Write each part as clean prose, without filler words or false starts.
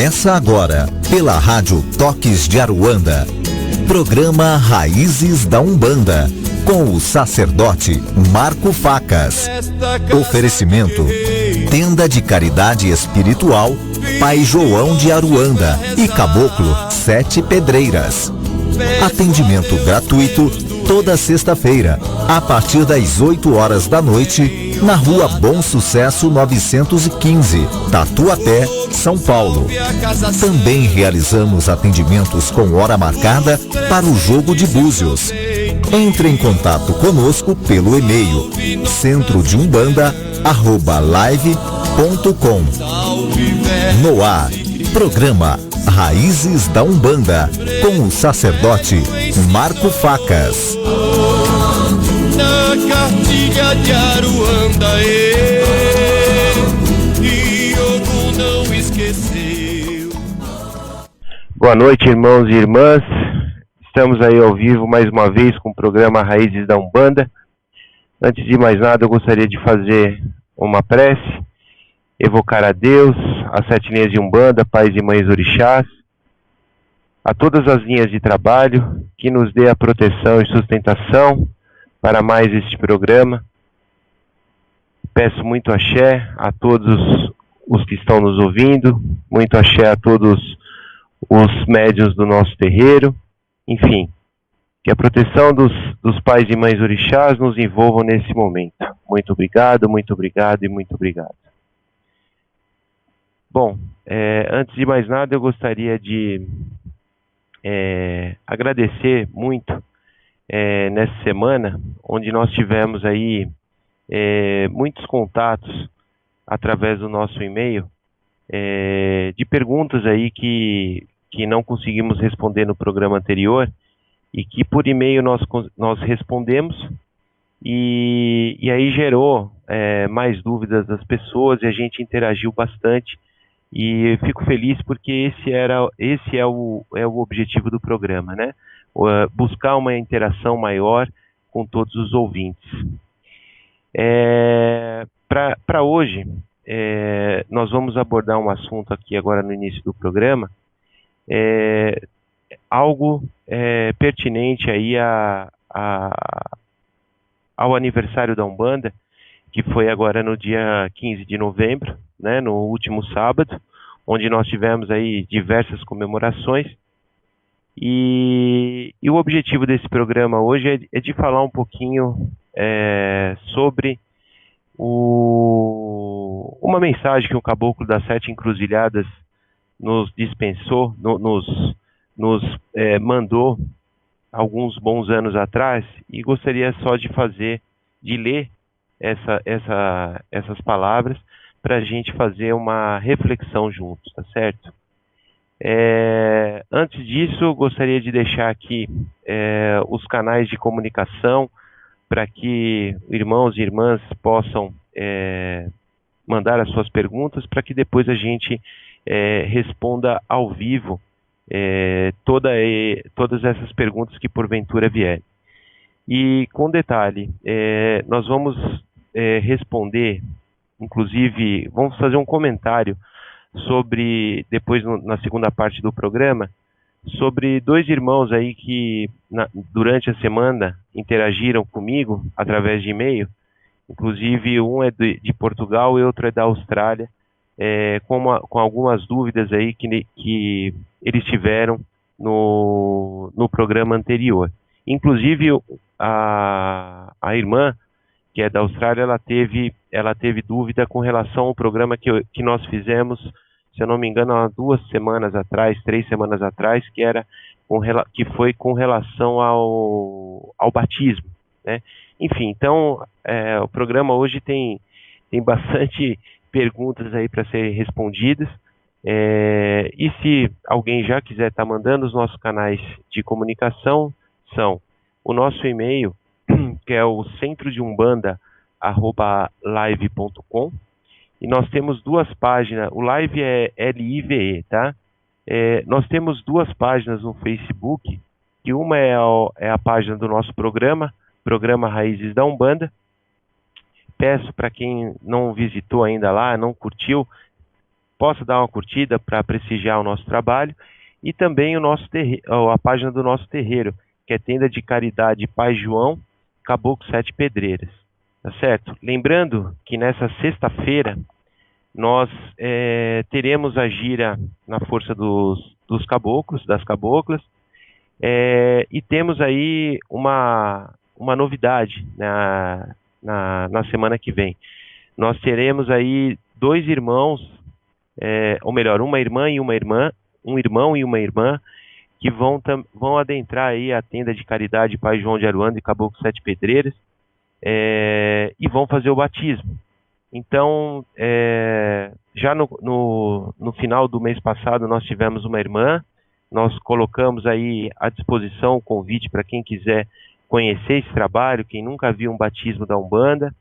Começa agora, pela Rádio Toques de Aruanda, programa Raízes da Umbanda, com o sacerdote Marco Facas. Oferecimento, Tenda de Caridade Espiritual, Pai João de Aruanda e Caboclo 7 Pedreiras. Atendimento gratuito toda sexta-feira, a partir das 8 horas da noite, na Rua Bom Sucesso 915, Tatuapé, São Paulo. Também realizamos atendimentos com hora marcada para o jogo de búzios. Entre em contato conosco pelo e-mail centrodeumbanda@live.com. No ar, programa Raízes da Umbanda, com o sacerdote Marco Facas. Na cartilha de Aruanda, e Ogum não esqueceu. Boa noite, irmãos e irmãs. Estamos aí ao vivo mais uma vez com o programa Raízes da Umbanda. Antes de mais nada, eu gostaria de fazer uma prece, evocar a Deus, as 7 linhas de Umbanda, pais e mães orixás, a todas as linhas de trabalho, que nos dê a proteção e sustentação para mais este programa. Peço muito axé a todos os que estão nos ouvindo, muito axé a todos os médiuns do nosso terreiro, enfim, que a proteção dos pais e mães orixás nos envolvam nesse momento. Muito obrigado e muito obrigado. Bom, antes de mais nada, eu gostaria de agradecer muito nessa semana, onde nós tivemos aí muitos contatos através do nosso e-mail, de perguntas aí que não conseguimos responder no programa anterior e que por e-mail nós respondemos e aí gerou mais dúvidas das pessoas e a gente interagiu bastante. E fico feliz porque esse é o objetivo do programa, né? Buscar uma interação maior com todos os ouvintes. Para hoje, nós vamos abordar um assunto aqui agora no início do programa, algo pertinente aí ao aniversário da Umbanda, que foi agora no dia 15 de novembro, né, no último sábado, onde nós tivemos aí diversas comemorações. E o objetivo desse programa hoje é de falar um pouquinho sobre uma mensagem que o Caboclo das 7 Encruzilhadas nos dispensou, nos mandou alguns bons anos atrás, e gostaria só de ler essas palavras para a gente fazer uma reflexão juntos, tá certo? Antes disso, gostaria de deixar aqui os canais de comunicação para que irmãos e irmãs possam mandar as suas perguntas, para que depois a gente responda ao vivo todas essas perguntas que porventura vierem. E com detalhe, nós vamos responder, inclusive, vamos fazer um comentário sobre, depois na segunda parte do programa, sobre 2 irmãos aí que durante a semana interagiram comigo através de e-mail. Inclusive um é de Portugal e outro é da Austrália, com algumas dúvidas aí que eles tiveram no programa anterior. Inclusive a irmã, que é da Austrália, ela teve dúvida com relação ao programa que nós fizemos, se eu não me engano, há 3 semanas atrás, que foi com relação ao batismo, né? Enfim, então, o programa hoje tem bastante perguntas aí para serem respondidas, e se alguém já quiser estar mandando, os nossos canais de comunicação são o nosso e-mail, que é o centrodeumbanda@live.com, e nós temos 2 páginas, o Live é LIVE, tá? Nós temos 2 páginas no Facebook, que uma é a página do nosso programa Raízes da Umbanda. Peço para quem não visitou ainda lá, não curtiu, possa dar uma curtida para prestigiar o nosso trabalho e também a página do nosso terreiro, que é Tenda de Caridade Pai João, Caboclo Sete Pedreiras, tá certo? Lembrando que nessa sexta-feira nós teremos a gira na força dos caboclos, das caboclas, e temos aí uma novidade na semana que vem. Nós teremos aí 2 irmãos, ou melhor, uma irmã e uma irmã, um irmão e uma irmã, que vão adentrar aí a Tenda de Caridade Pai João de Aruanda e Caboclo Sete Pedreiras, e vão fazer o batismo. Então, já no final do mês passado nós tivemos uma irmã, nós colocamos aí à disposição o convite para quem quiser conhecer esse trabalho, quem nunca viu um batismo da Umbanda,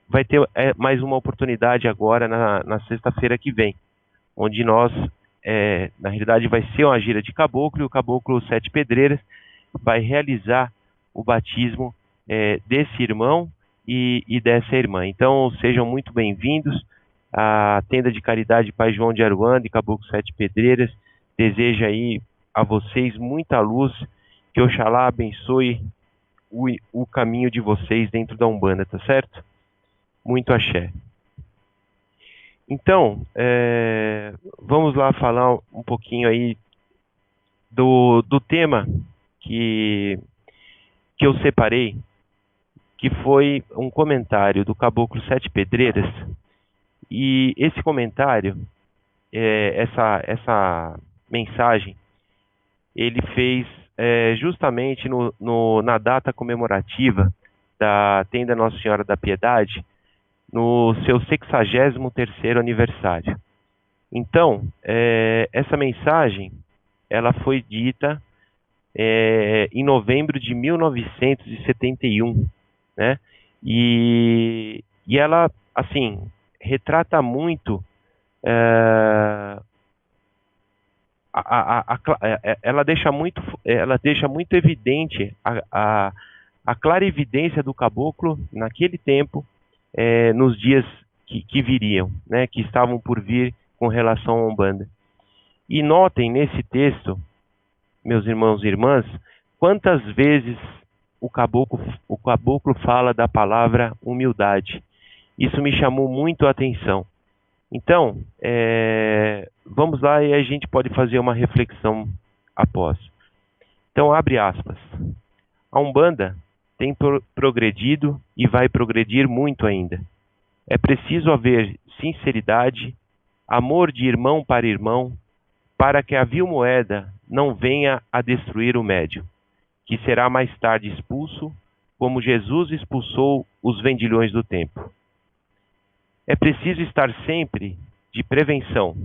vai ter mais uma oportunidade agora na sexta-feira que vem, onde nós, na realidade vai ser uma gira de caboclo, e o Caboclo Sete Pedreiras vai realizar o batismo desse irmão e dessa irmã. Então sejam muito bem-vindos. A Tenda de Caridade Pai João de Aruanda e Caboclo Sete Pedreiras deseja aí a vocês muita luz, que Oxalá abençoe o caminho de vocês dentro da Umbanda, tá certo? Muito axé. Então, vamos lá falar um pouquinho aí do tema que eu separei, que foi um comentário do Caboclo Sete Pedreiras, e esse comentário, essa mensagem, ele fez justamente na data comemorativa da Tenda Nossa Senhora da Piedade, no seu 63º aniversário. Então, essa mensagem, ela foi dita em novembro de 1971, né? E ela, assim, retrata muito, ela deixa muito evidente a clarividência do caboclo naquele tempo, nos dias que viriam, né, que estavam por vir com relação à Umbanda. E notem nesse texto, meus irmãos e irmãs, quantas vezes o caboclo fala da palavra humildade. Isso me chamou muito a atenção. Então, vamos lá e a gente pode fazer uma reflexão após. Então, abre aspas. A Umbanda tem progredido e vai progredir muito ainda. É preciso haver sinceridade, amor de irmão, para que a vil moeda não venha a destruir o médium, que será mais tarde expulso, como Jesus expulsou os vendilhões do templo. É preciso estar sempre de prevenção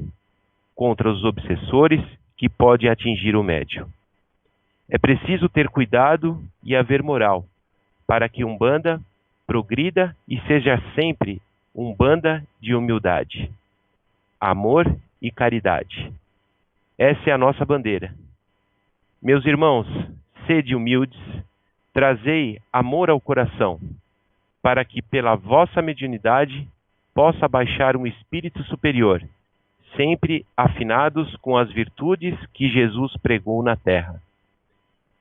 contra os obsessores que podem atingir o médium. É preciso ter cuidado e haver moral, para que Umbanda progrida e seja sempre Umbanda de humildade, amor e caridade. Essa é a nossa bandeira. Meus irmãos, sede humildes, trazei amor ao coração, para que pela vossa mediunidade possa baixar um espírito superior, sempre afinados com as virtudes que Jesus pregou na terra,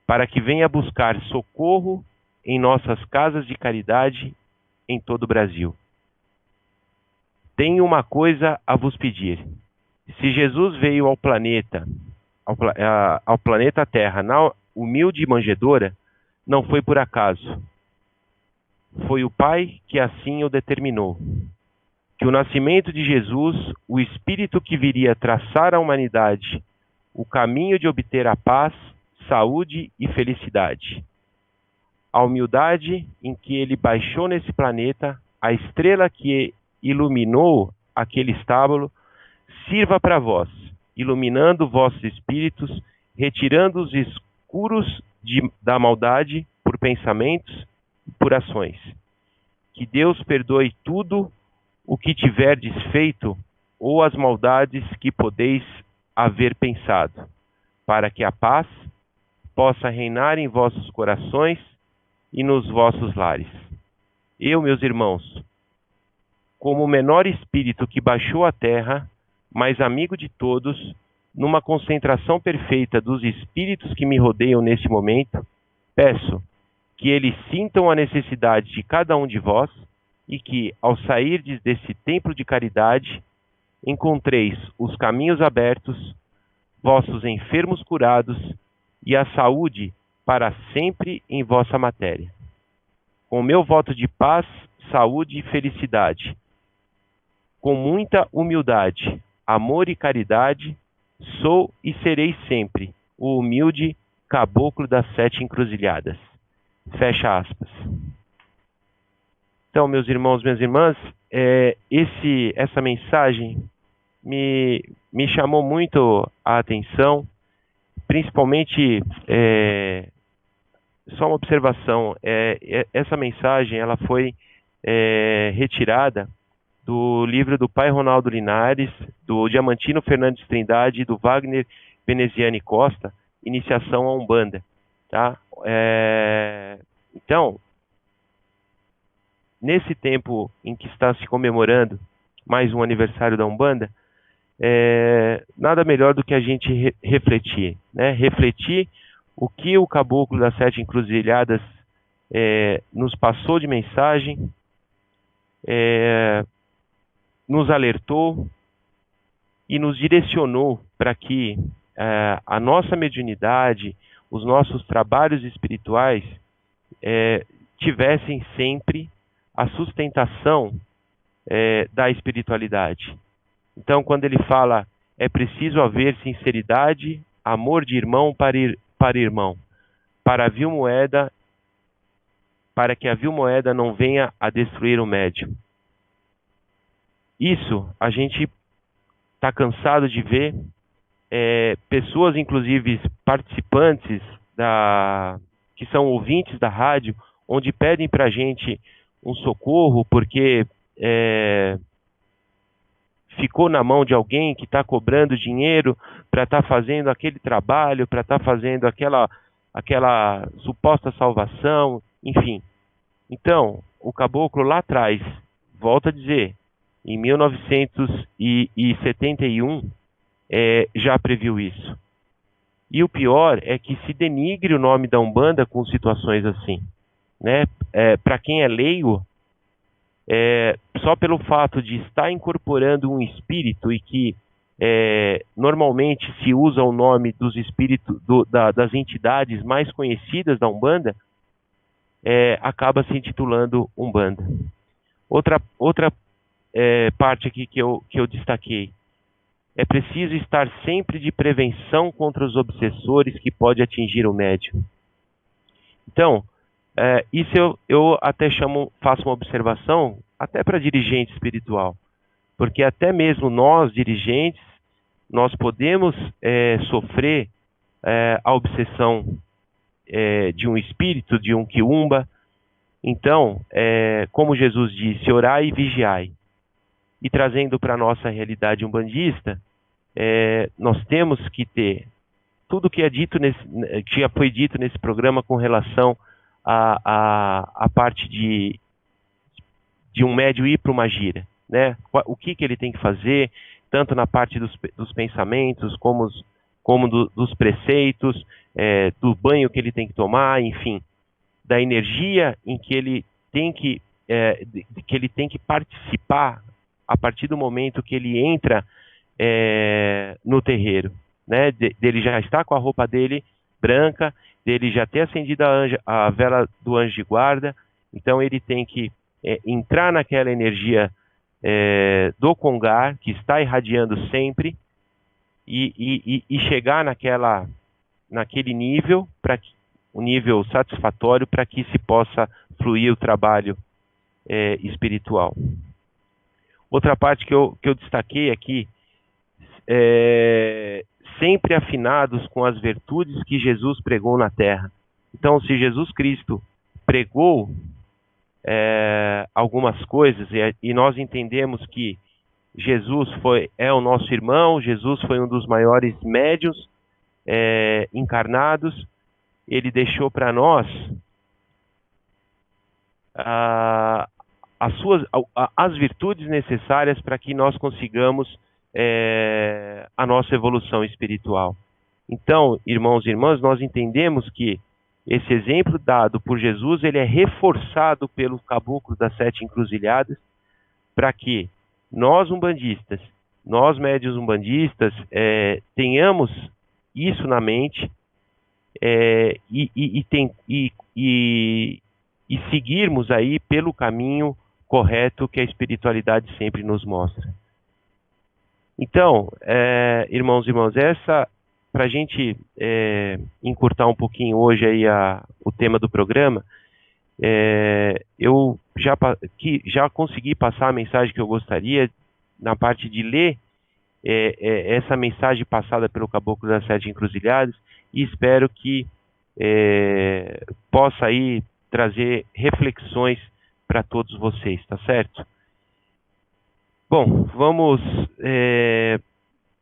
para que venha buscar socorro em nossas casas de caridade em todo o Brasil. Tenho uma coisa a vos pedir. Se Jesus veio ao planeta Terra, na humilde manjedoura, não foi por acaso. Foi o Pai que assim o determinou. Que o nascimento de Jesus, o Espírito que viria traçar à humanidade o caminho de obter a paz, saúde e felicidade. A humildade em que ele baixou nesse planeta, a estrela que iluminou aquele estábulo, sirva para vós, iluminando vossos espíritos, retirando os escuros da maldade por pensamentos e por ações. Que Deus perdoe tudo o que tiverdes feito ou as maldades que podeis haver pensado, para que a paz possa reinar em vossos corações e nos vossos lares. Eu, meus irmãos, como o menor espírito que baixou à terra, mas amigo de todos, numa concentração perfeita dos espíritos que me rodeiam neste momento, peço que eles sintam a necessidade de cada um de vós e que, ao sairdes desse templo de caridade, encontreis os caminhos abertos, vossos enfermos curados e a saúde para sempre em vossa matéria. Com meu voto de paz, saúde e felicidade, com muita humildade, amor e caridade, sou e serei sempre o humilde caboclo das 7 encruzilhadas. Fecha aspas. Então, meus irmãos, minhas irmãs, essa mensagem me chamou muito a atenção, principalmente, só uma observação, essa mensagem ela foi retirada do livro do Pai Ronaldo Linares, do Diamantino Fernandes Trindade e do Wagner Veneziani Costa, Iniciação à Umbanda. Tá? Então, nesse tempo em que está se comemorando mais um aniversário da Umbanda, nada melhor do que a gente refletir, né? Refletir o que o Caboclo das 7 Encruzilhadas nos passou de mensagem, nos alertou e nos direcionou para que a nossa mediunidade, os nossos trabalhos espirituais tivessem sempre a sustentação da espiritualidade. Então, quando ele fala, é preciso haver sinceridade, amor de irmão para irmão, para que a vil moeda não venha a destruir o médium. Isso a gente está cansado de ver, pessoas, inclusive participantes que são ouvintes da rádio, onde pedem para a gente um socorro porque ficou na mão de alguém que está cobrando dinheiro para estar fazendo aquele trabalho, para estar fazendo aquela suposta salvação, enfim. Então, o Caboclo lá atrás, volto a dizer, em 1971, já previu isso. E o pior é que se denigre o nome da Umbanda com situações assim, né? Para quem é leigo, só pelo fato de estar incorporando um espírito e que normalmente se usa o nome dos espíritos das entidades mais conhecidas da Umbanda, acaba se intitulando Umbanda. Outra parte aqui que eu destaquei: é preciso estar sempre de prevenção contra os obsessores que pode atingir o médium. Então, isso eu até faço uma observação até para dirigente espiritual, porque até mesmo nós, dirigentes, nós podemos sofrer a obsessão de um espírito, de um quiumba. Então, como Jesus disse, orai e vigiai. E trazendo para a nossa realidade umbandista, nós temos que ter tudo que que já foi dito nesse programa com relação à parte de um médium ir para uma gira, né? O que ele tem que fazer, tanto na parte dos pensamentos, como dos preceitos, do banho que ele tem que tomar, enfim, da energia em que ele tem que participar a partir do momento que ele entra no terreiro, né? Dele já estar com a roupa dele branca, dele já ter acendido a vela do anjo de guarda. Então ele tem que entrar naquela energia do Congar, que está irradiando sempre, e chegar naquele nível, um nível satisfatório, para que se possa fluir o trabalho espiritual. Outra parte que eu destaquei aqui, sempre afinados com as virtudes que Jesus pregou na terra. Então, se Jesus Cristo pregou algumas coisas, e nós entendemos que Jesus é o nosso irmão, Jesus foi um dos maiores médiuns encarnados, ele deixou para nós as virtudes necessárias para que nós consigamos a nossa evolução espiritual. Então, irmãos e irmãs, nós entendemos que esse exemplo dado por Jesus, ele é reforçado pelo caboclo das 7 encruzilhadas, para que nós umbandistas, nós médiuns umbandistas, tenhamos isso na mente e seguirmos aí pelo caminho correto que a espiritualidade sempre nos mostra. Então, irmãos e irmãs, para a gente encurtar um pouquinho hoje aí o tema do programa, eu já consegui passar a mensagem que eu gostaria na parte de ler essa mensagem passada pelo Caboclo das 7 Encruzilhadas, e espero que possa aí trazer reflexões para todos vocês, tá certo? Bom, vamos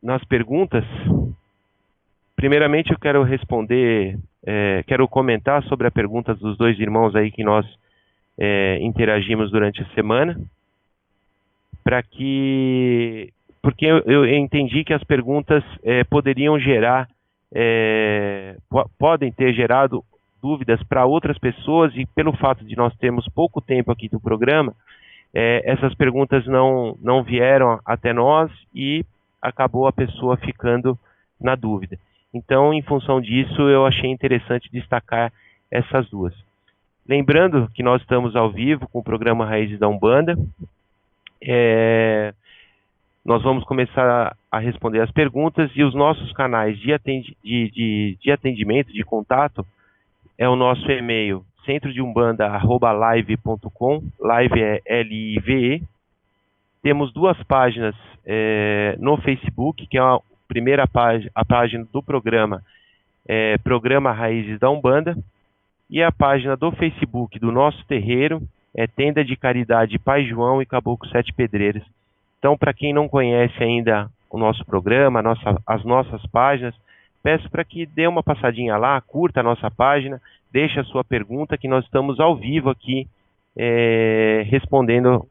nas perguntas. Primeiramente eu quero responder, quero comentar sobre a pergunta dos 2 irmãos aí que nós interagimos durante a semana, porque eu entendi que as perguntas poderiam gerar, podem ter gerado dúvidas para outras pessoas, e pelo fato de nós termos pouco tempo aqui do programa, essas perguntas não vieram até nós e acabou a pessoa ficando na dúvida. Então, em função disso, eu achei interessante destacar essas 2. Lembrando que nós estamos ao vivo com o programa Raízes da Umbanda. Nós vamos começar a responder as perguntas, e os nossos canais de atendimento, de contato, é o nosso e-mail centrodeumbanda@live.com, live é L-I-V-E. Temos 2 páginas no Facebook, que é a primeira página, a página do programa, Programa Raízes da Umbanda, e a página do Facebook do nosso terreiro, Tenda de Caridade Pai João e Caboclo 7 Pedreiras. Então, para quem não conhece ainda o nosso programa, as nossas páginas, peço para que dê uma passadinha lá, curta a nossa página, deixe a sua pergunta, que nós estamos ao vivo aqui respondendo.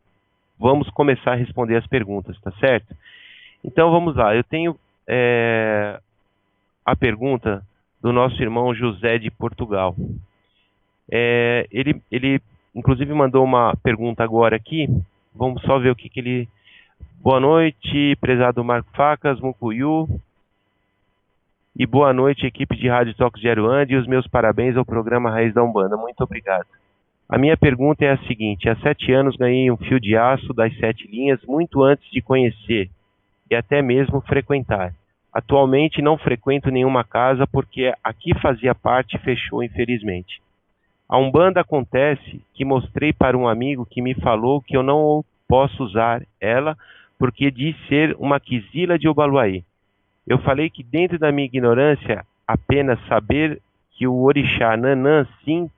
Vamos começar a responder as perguntas, tá certo? Então vamos lá, eu tenho a pergunta do nosso irmão José de Portugal. Ele inclusive mandou uma pergunta agora aqui, vamos só ver o que ele... Boa noite, prezado Marco Facas, Mucuyu, e boa noite, equipe de Rádio Toques de Aruanda, e os meus parabéns ao programa Raiz da Umbanda. Muito obrigado. A minha pergunta é a seguinte: há 7 anos ganhei um fio de aço das 7 linhas muito antes de conhecer e até mesmo frequentar. Atualmente não frequento nenhuma casa porque a que fazia parte fechou, infelizmente. A Umbanda acontece que mostrei para um amigo que me falou que eu não posso usar ela porque diz ser uma quizila de Obaluaí. Eu falei que dentro da minha ignorância, apenas saber que o orixá Nanã sim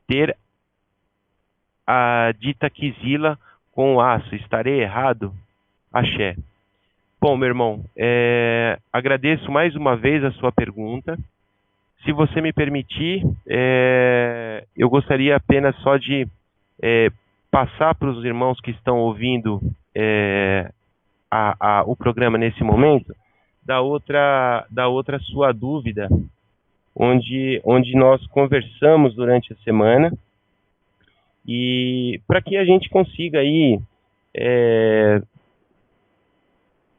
ter a dita quizila com o aço. Estarei errado? Axé. Bom, meu irmão, agradeço mais uma vez a sua pergunta. Se você me permitir, eu gostaria apenas só de passar para os irmãos que estão ouvindo o programa nesse momento, da outra sua dúvida, onde nós conversamos durante a semana, e para que a gente consiga aí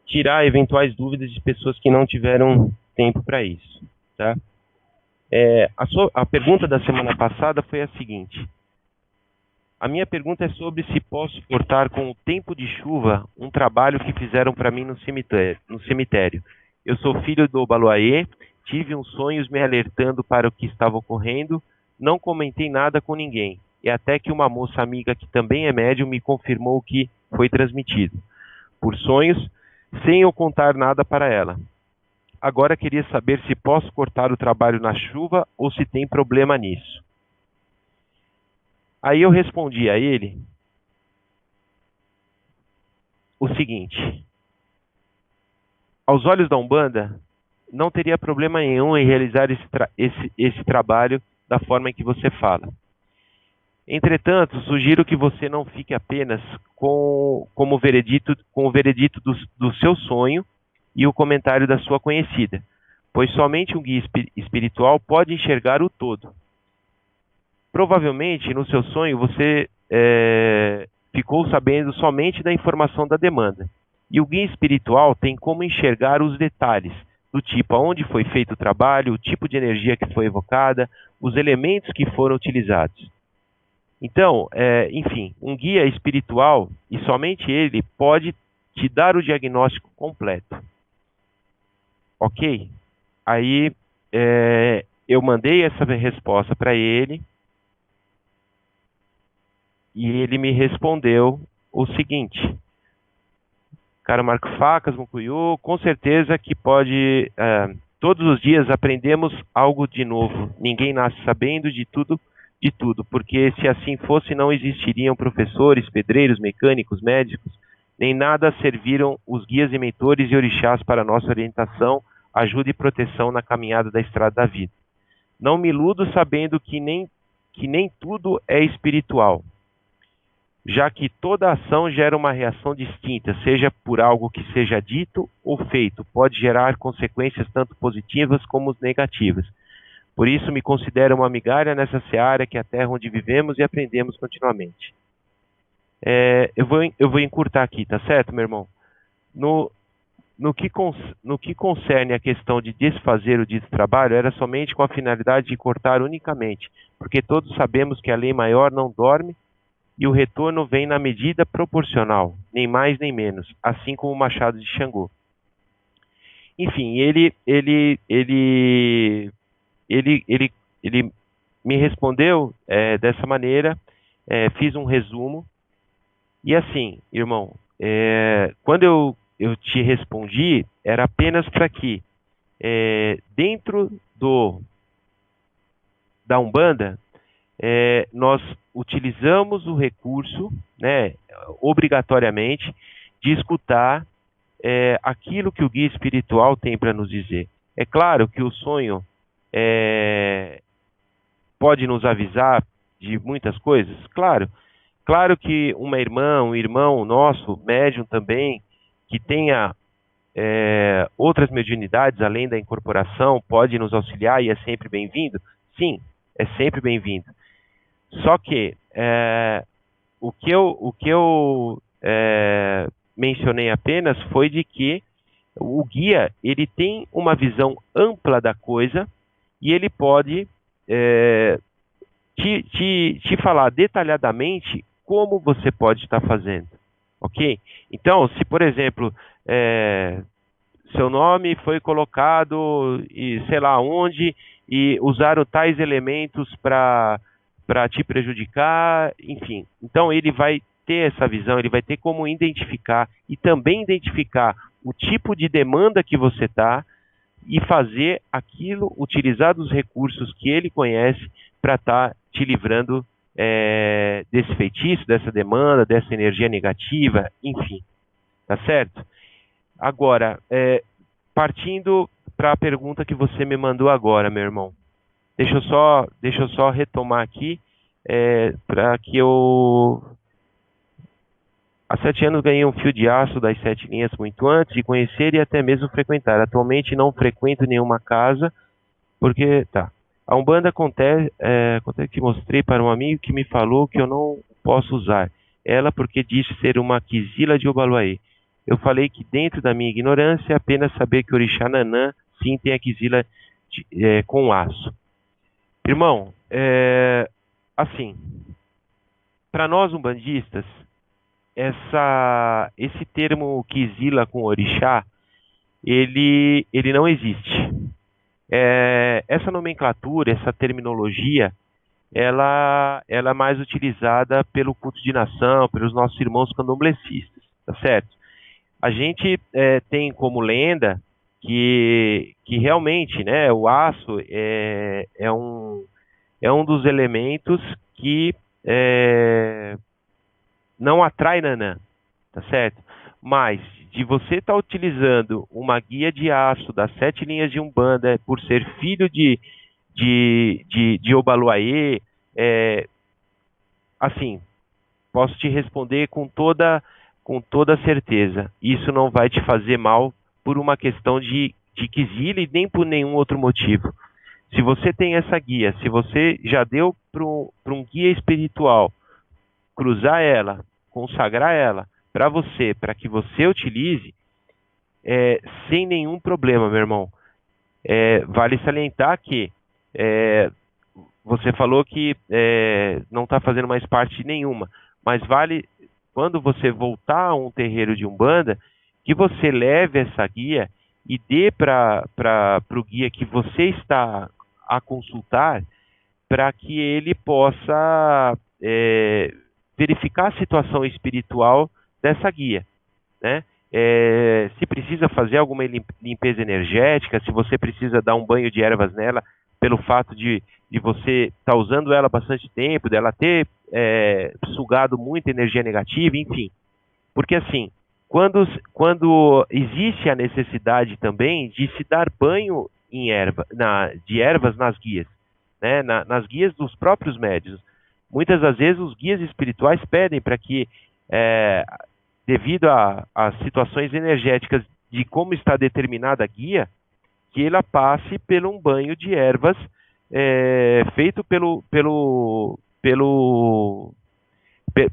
tirar eventuais dúvidas de pessoas que não tiveram tempo para isso, tá? A pergunta da semana passada foi a seguinte: a minha pergunta é sobre se posso cortar com o tempo de chuva um trabalho que fizeram para mim no cemitério. Eu sou filho do Obaluaê, tive uns sonhos me alertando para o que estava ocorrendo, não comentei nada com ninguém, e até que uma moça amiga que também é médium me confirmou o que foi transmitido por sonhos, sem eu contar nada para ela. Agora queria saber se posso cortar o trabalho na chuva ou se tem problema nisso. Aí eu respondi a ele o seguinte: aos olhos da Umbanda, não teria problema nenhum em realizar esse trabalho da forma em que você fala. Entretanto, sugiro que você não fique apenas com o veredito do seu sonho e o comentário da sua conhecida, pois somente um guia espiritual pode enxergar o todo. Provavelmente, no seu sonho, você ficou sabendo somente da informação da demanda. E o guia espiritual tem como enxergar os detalhes, do tipo aonde foi feito o trabalho, o tipo de energia que foi evocada, os elementos que foram utilizados. Então, enfim, um guia espiritual, e somente ele, pode te dar o diagnóstico completo. Ok? Aí, eu mandei essa resposta para ele, e ele me respondeu o seguinte: caro Marco Facas, Mucuyu, com certeza que pode... todos os dias aprendemos algo de novo. Ninguém nasce sabendo de tudo, porque se assim fosse, não existiriam professores, pedreiros, mecânicos, médicos, nem nada serviram os guias e mentores e orixás para nossa orientação, ajuda e proteção na caminhada da estrada da vida. Não me iludo sabendo que nem tudo é espiritual, já que toda ação gera uma reação distinta, seja por algo que seja dito ou feito, pode gerar consequências tanto positivas como negativas. Por isso me considero uma migalha nessa seara que é a terra onde vivemos e aprendemos continuamente. Eu vou encurtar aqui, tá certo, meu irmão? No que concerne a questão de desfazer o dito trabalho, era somente com a finalidade de cortar unicamente, porque todos sabemos que a lei maior não dorme, e o retorno vem na medida proporcional, nem mais nem menos, assim como o machado de Xangô. Enfim, ele me respondeu dessa maneira, fiz um resumo, e assim, irmão, quando eu te respondi, era apenas para que, dentro da Umbanda, nós utilizamos o recurso, né, obrigatoriamente, de escutar aquilo que o guia espiritual tem para nos dizer. É claro que o sonho pode nos avisar de muitas coisas, claro. Claro que uma irmã, um irmão nosso, médium também, que tenha outras mediunidades além da incorporação, pode nos auxiliar e é sempre bem-vindo? Sim, é sempre bem-vindo. Só que o que eu mencionei apenas foi de que o guia ele tem uma visão ampla da coisa e ele pode te falar detalhadamente como você pode estar fazendo, ok? Então, se por exemplo seu nome foi colocado e sei lá onde e usaram tais elementos para te prejudicar, enfim. Então ele vai ter essa visão, ele vai ter como identificar e também identificar o tipo de demanda que você está e fazer aquilo, utilizar dos recursos que ele conhece para estar te livrando desse feitiço, dessa demanda, dessa energia negativa, enfim. Tá certo? Agora, partindo para a pergunta que você me mandou agora, meu irmão. Deixa eu só retomar aqui, para que eu... Há 7 anos ganhei um fio de aço das 7 linhas muito antes de conhecer e até mesmo frequentar. Atualmente não frequento nenhuma casa, porque... Tá. A Umbanda acontece que mostrei para um amigo que me falou que eu não posso usar ela porque disse ser uma quizila de Obaluaê. Eu falei que dentro da minha ignorância, apenas saber que o Orixá Nanã sim tem a quizila com aço. Irmão, assim, para nós umbandistas, esse termo quizila com orixá, ele não existe. Essa nomenclatura, essa terminologia, ela é mais utilizada pelo culto de nação, pelos nossos irmãos candomblecistas, tá certo? A gente tem como lenda que realmente, né, o aço é um dos elementos que não atrai Nanã, tá certo? Mas de você estar utilizando uma guia de aço das 7 linhas de Umbanda por ser filho de Obaluaê, assim, posso te responder com toda certeza. Isso não vai te fazer mal por uma questão de quesilha e nem por nenhum outro motivo. Se você tem essa guia, se você já deu para um guia espiritual, cruzar ela, consagrar ela para que você utilize, sem nenhum problema, meu irmão. Vale salientar que você falou que não está fazendo mais parte nenhuma, mas vale, quando você voltar a um terreiro de Umbanda, que você leve essa guia e dê para o guia que você está a consultar, para que ele possa verificar a situação espiritual dessa guia, né? Se precisa fazer alguma limpeza energética, se você precisa dar um banho de ervas nela, pelo fato de você estar usando ela bastante tempo, dela ter sugado muita energia negativa, enfim. Porque assim, quando existe a necessidade também de se dar banho de ervas nas guias, né? Nas guias dos próprios médiuns. Muitas das vezes os guias espirituais pedem para que, devido às situações energéticas de como está determinada a guia, que ela passe por um banho de ervas feito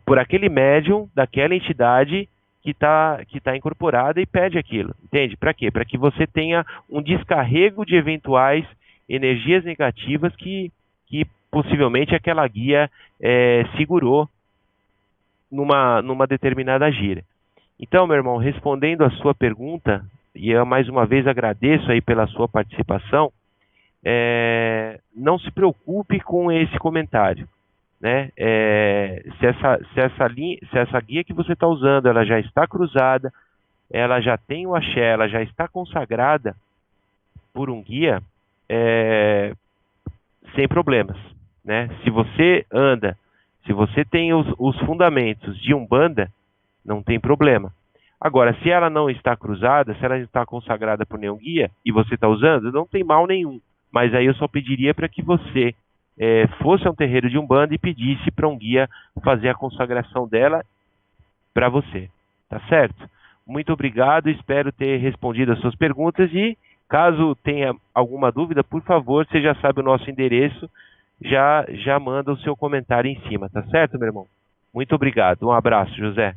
por aquele médium daquela entidade que tá incorporada e pede aquilo, entende? Para quê? Para que você tenha um descarrego de eventuais energias negativas que possivelmente aquela guia segurou numa determinada gira. Então, meu irmão, respondendo a sua pergunta, e eu mais uma vez agradeço aí pela sua participação, não se preocupe com esse comentário, né? Se essa guia que você está usando, ela já está cruzada, ela já tem o axé, ela já está consagrada por um guia, sem problemas, né? Se você tem os fundamentos de Umbanda, não tem problema. Agora, se ela não está cruzada, se ela está consagrada por nenhum guia e você está usando, não tem mal nenhum. Mas aí eu só pediria para que você fosse a um terreiro de Umbanda e pedisse para um guia fazer a consagração dela para você. Tá certo? Muito obrigado, espero ter respondido as suas perguntas e caso tenha alguma dúvida, por favor, você já sabe o nosso endereço, já manda o seu comentário em cima, tá certo, meu irmão? Muito obrigado, um abraço, José.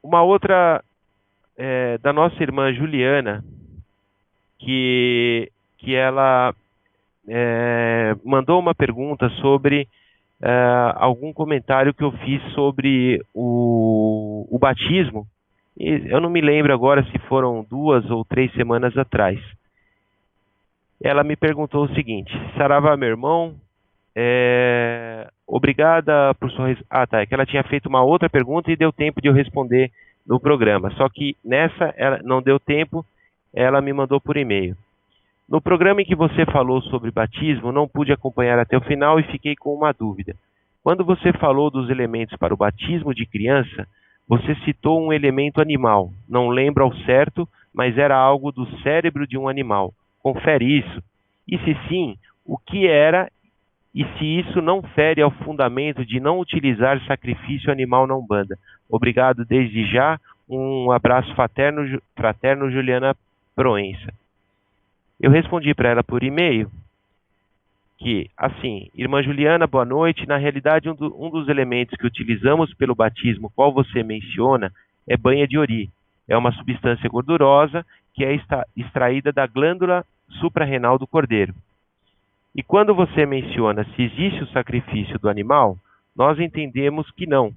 Uma outra da nossa irmã Juliana, que ela mandou uma pergunta sobre algum comentário que eu fiz sobre o batismo. Eu não me lembro agora se foram 2 ou 3 semanas atrás. Ela me perguntou o seguinte: Saravá, meu irmão, obrigada por sua... é que ela tinha feito uma outra pergunta e deu tempo de eu responder no programa. Só que nessa ela não deu tempo, ela me mandou por e-mail. No programa em que você falou sobre batismo, não pude acompanhar até o final e fiquei com uma dúvida. Quando você falou dos elementos para o batismo de criança, você citou um elemento animal. Não lembro ao certo, mas era algo do cérebro de um animal. Confere isso. E se sim, o que era e se isso não fere ao fundamento de não utilizar sacrifício animal na Umbanda. Obrigado desde já. Um abraço fraterno Juliana Proença. Eu respondi para ela por e-mail que, assim, irmã Juliana, boa noite. Na realidade, um dos elementos que utilizamos pelo batismo, qual você menciona, é banha de ori. É uma substância gordurosa que é extraída da glândula suprarrenal do cordeiro. E quando você menciona se existe o sacrifício do animal, nós entendemos que não,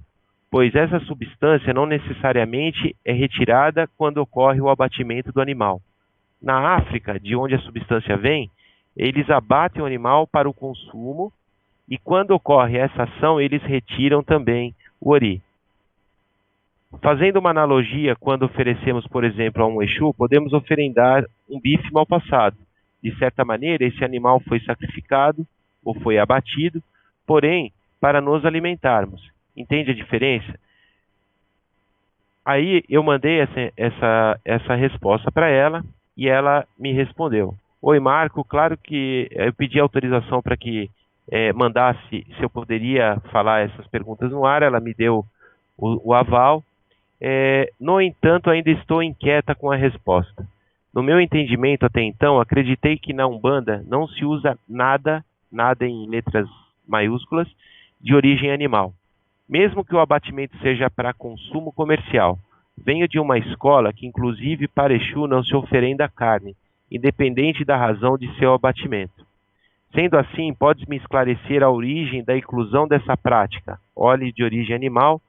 pois essa substância não necessariamente é retirada quando ocorre o abatimento do animal. Na África, de onde a substância vem, eles abatem o animal para o consumo e quando ocorre essa ação, eles retiram também o ori. Fazendo uma analogia, quando oferecemos, por exemplo, a um Exu, podemos oferendar um bife mal passado. De certa maneira, esse animal foi sacrificado ou foi abatido, porém, para nos alimentarmos. Entende a diferença? Aí eu mandei essa resposta para ela e ela me respondeu: Oi, Marco, claro que eu pedi autorização para que mandasse se eu poderia falar essas perguntas no ar, ela me deu o aval. No entanto, ainda estou inquieta com a resposta. No meu entendimento até então, acreditei que na Umbanda não se usa nada em letras maiúsculas, de origem animal. Mesmo que o abatimento seja para consumo comercial. Venho de uma escola que, inclusive, para Exu não se oferenda carne, independente da razão de seu abatimento. Sendo assim, podes me esclarecer a origem da inclusão dessa prática, óleo de origem animal?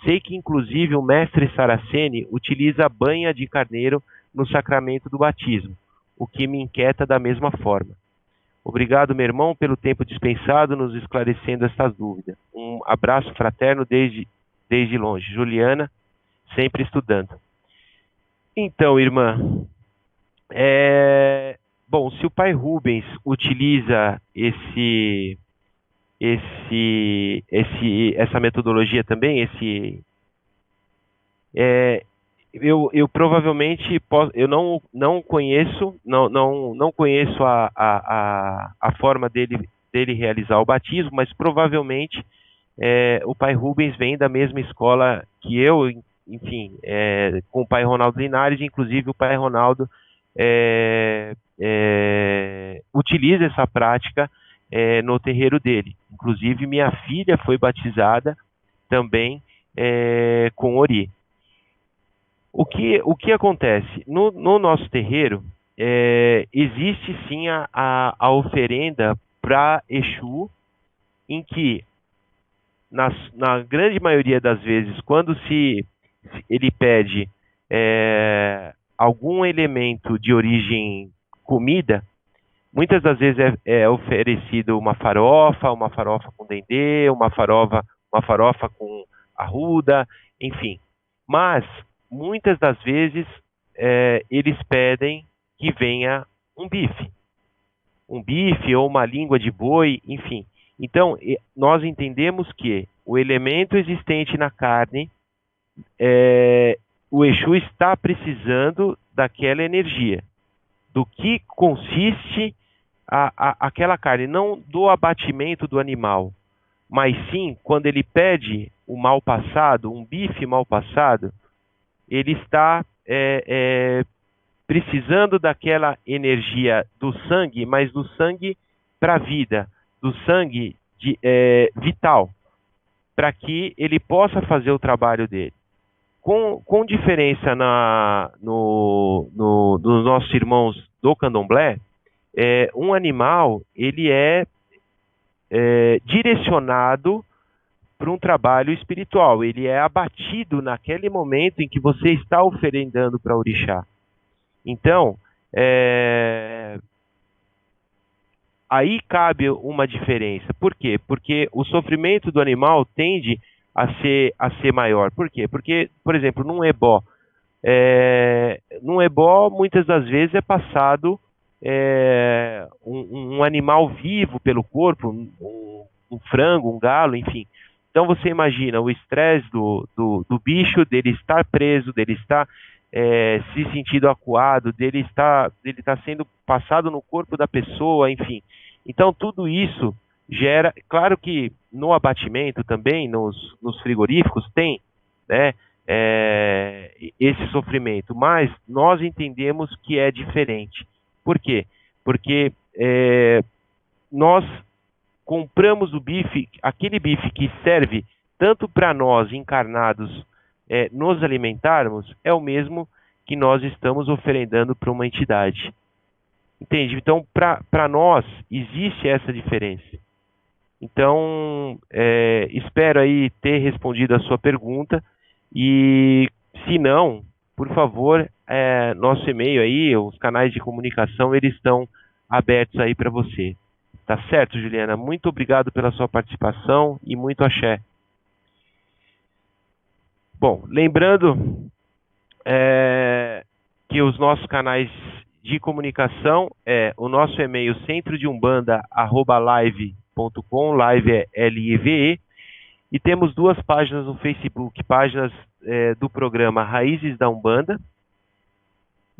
Sei que, inclusive, o mestre Saraceni utiliza a banha de carneiro no sacramento do batismo, o que me inquieta da mesma forma. Obrigado, meu irmão, pelo tempo dispensado nos esclarecendo estas dúvidas. Um abraço fraterno desde longe. Juliana, sempre estudando. Então, irmã, bom, se o pai Rubens utiliza essa metodologia também, eu provavelmente eu não conheço a forma dele realizar o batismo, mas provavelmente o pai Rubens vem da mesma escola que eu, enfim, com o pai Ronaldo Linares. Inclusive o pai Ronaldo utiliza essa prática no terreiro dele. Inclusive minha filha foi batizada também com Ori. O que acontece? No nosso terreiro, existe sim a oferenda para Exu, em que, na grande maioria das vezes, quando ele pede algum elemento de origem comida, muitas das vezes é oferecido uma farofa com dendê, uma farofa com arruda, enfim. Mas muitas das vezes eles pedem que venha um bife ou uma língua de boi, enfim. Então, nós entendemos que o elemento existente na carne, o Exu está precisando daquela energia. Do que consiste aquela carne, não do abatimento do animal, mas sim, quando ele pede o mal passado, um bife mal passado, ele está precisando daquela energia do sangue, mas do sangue para a vida, do sangue vital, para que ele possa fazer o trabalho dele. Com diferença dos nossos irmãos do Candomblé, um animal ele é direcionado para um trabalho espiritual. Ele é abatido naquele momento em que você está oferendando para o orixá. Então, aí cabe uma diferença. Por quê? Porque o sofrimento do animal tende a ser maior. Por quê? Porque, por exemplo, num ebó, muitas das vezes é passado um animal vivo pelo corpo, um frango, um galo, enfim. Então você imagina o estresse do bicho, dele estar preso, dele estar se sentindo acuado, dele estar sendo passado no corpo da pessoa, enfim. Então tudo isso gera, claro que no abatimento também, nos frigoríficos tem, né, esse sofrimento, mas nós entendemos que é diferente. Por quê? Porque nós compramos o bife, aquele bife que serve tanto para nós encarnados nos alimentarmos, é o mesmo que nós estamos oferendando para uma entidade. Entende? Então, para nós, existe essa diferença. Então, espero aí ter respondido a sua pergunta, e se não, por favor, nosso e-mail aí, os canais de comunicação, eles estão abertos aí para você. Tá certo, Juliana? Muito obrigado pela sua participação e muito axé. Bom, lembrando que os nossos canais de comunicação o nosso e-mail centrodeumbanda@live.com, live é L-I-V-E, e temos duas páginas no Facebook, páginas do programa Raízes da Umbanda,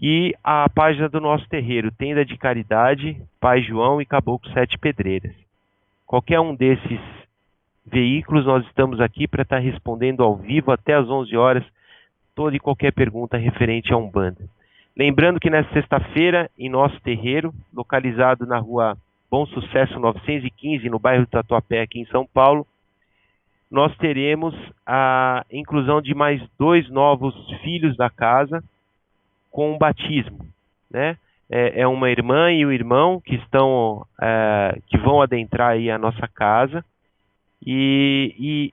e a página do nosso terreiro, Tenda de Caridade, Pai João e Caboclo Sete Pedreiras. qualquer um desses veículos, nós estamos aqui para estar respondendo ao vivo até às 11 horas, toda e qualquer pergunta referente à Umbanda. Lembrando que nesta sexta-feira, em nosso terreiro, localizado na rua Bom Sucesso 915, no bairro do Tatuapé, aqui em São Paulo, nós teremos a inclusão de mais 2 novos filhos da casa com batismo, né? É uma irmã e o irmão que que vão adentrar aí a nossa casa e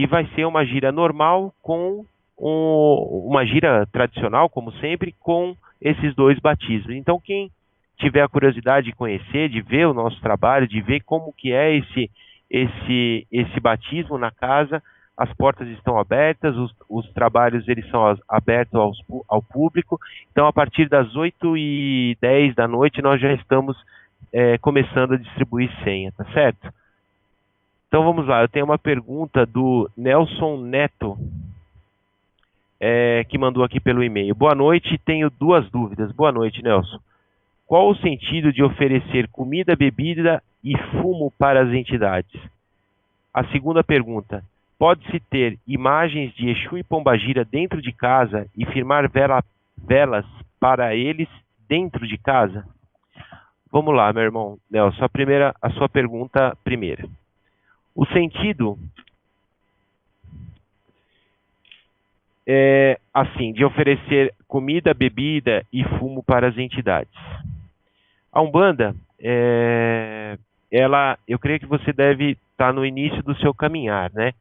vai ser uma gira normal com uma gira tradicional, como sempre, com esses 2 batismos. Então, quem tiver a curiosidade de conhecer, de ver o nosso trabalho, de ver como que é esse batismo na casa, as portas estão abertas, os trabalhos eles são abertos ao público. Então, a partir das 8h10 da noite, nós já estamos começando a distribuir senha, tá certo? Então, vamos lá. Eu tenho uma pergunta do Nelson Neto, que mandou aqui pelo e-mail. Boa noite, tenho 2 dúvidas. Boa noite, Nelson. Qual o sentido de oferecer comida, bebida e fumo para as entidades? A segunda pergunta. Pode-se ter imagens de Exu e Pombagira dentro de casa e firmar velas para eles dentro de casa? Vamos lá, meu irmão Nelson, a sua pergunta primeira. O sentido é assim, de oferecer comida, bebida e fumo para as entidades. A Umbanda, eu creio que você deve estar no início do seu caminhar, né?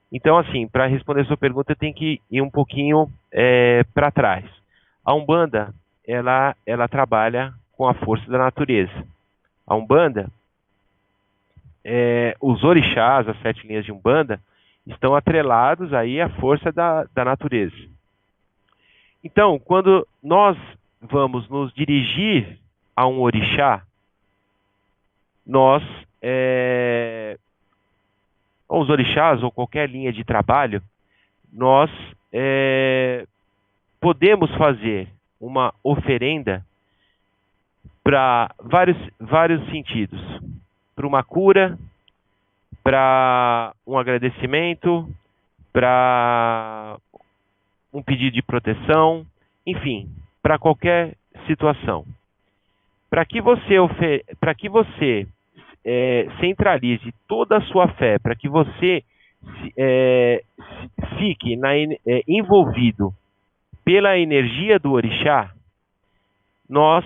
Então, assim, para responder a sua pergunta, eu tenho que ir um pouquinho para trás. A Umbanda, ela trabalha com a força da natureza. A Umbanda, os orixás, as 7 linhas de Umbanda, estão atrelados aí à força da natureza. Então, quando nós vamos nos dirigir a um orixá, nós, os orixás ou qualquer linha de trabalho, nós podemos fazer uma oferenda para vários sentidos. Para uma cura, para um agradecimento, para um pedido de proteção, enfim, para qualquer situação. Para que você centralize toda a sua fé, para que você fique envolvido pela energia do orixá, nós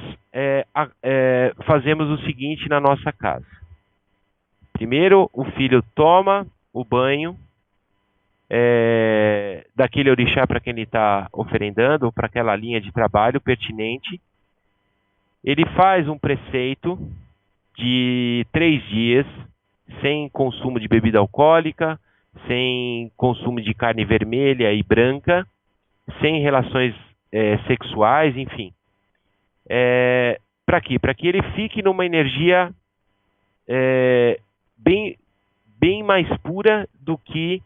fazemos o seguinte na nossa casa. Primeiro, o filho toma o banho daquele orixá para quem ele está oferendando, ou para aquela linha de trabalho pertinente. Ele faz um preceito de 3 dias, sem consumo de bebida alcoólica, sem consumo de carne vermelha e branca, sem relações sexuais, enfim. Para quê? Para que ele fique numa energia bem mais pura do que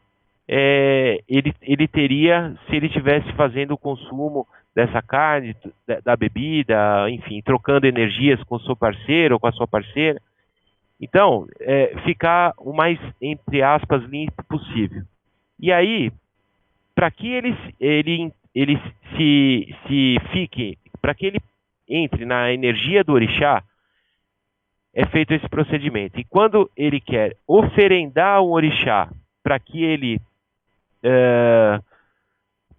ele teria se ele estivesse fazendo o consumo dessa carne, da bebida, enfim, trocando energias com o seu parceiro ou com a sua parceira. Então, ficar o mais, entre aspas, limpo possível. E aí, para que ele para que ele entre na energia do orixá, é feito esse procedimento. E quando ele quer oferendar um orixá para que ele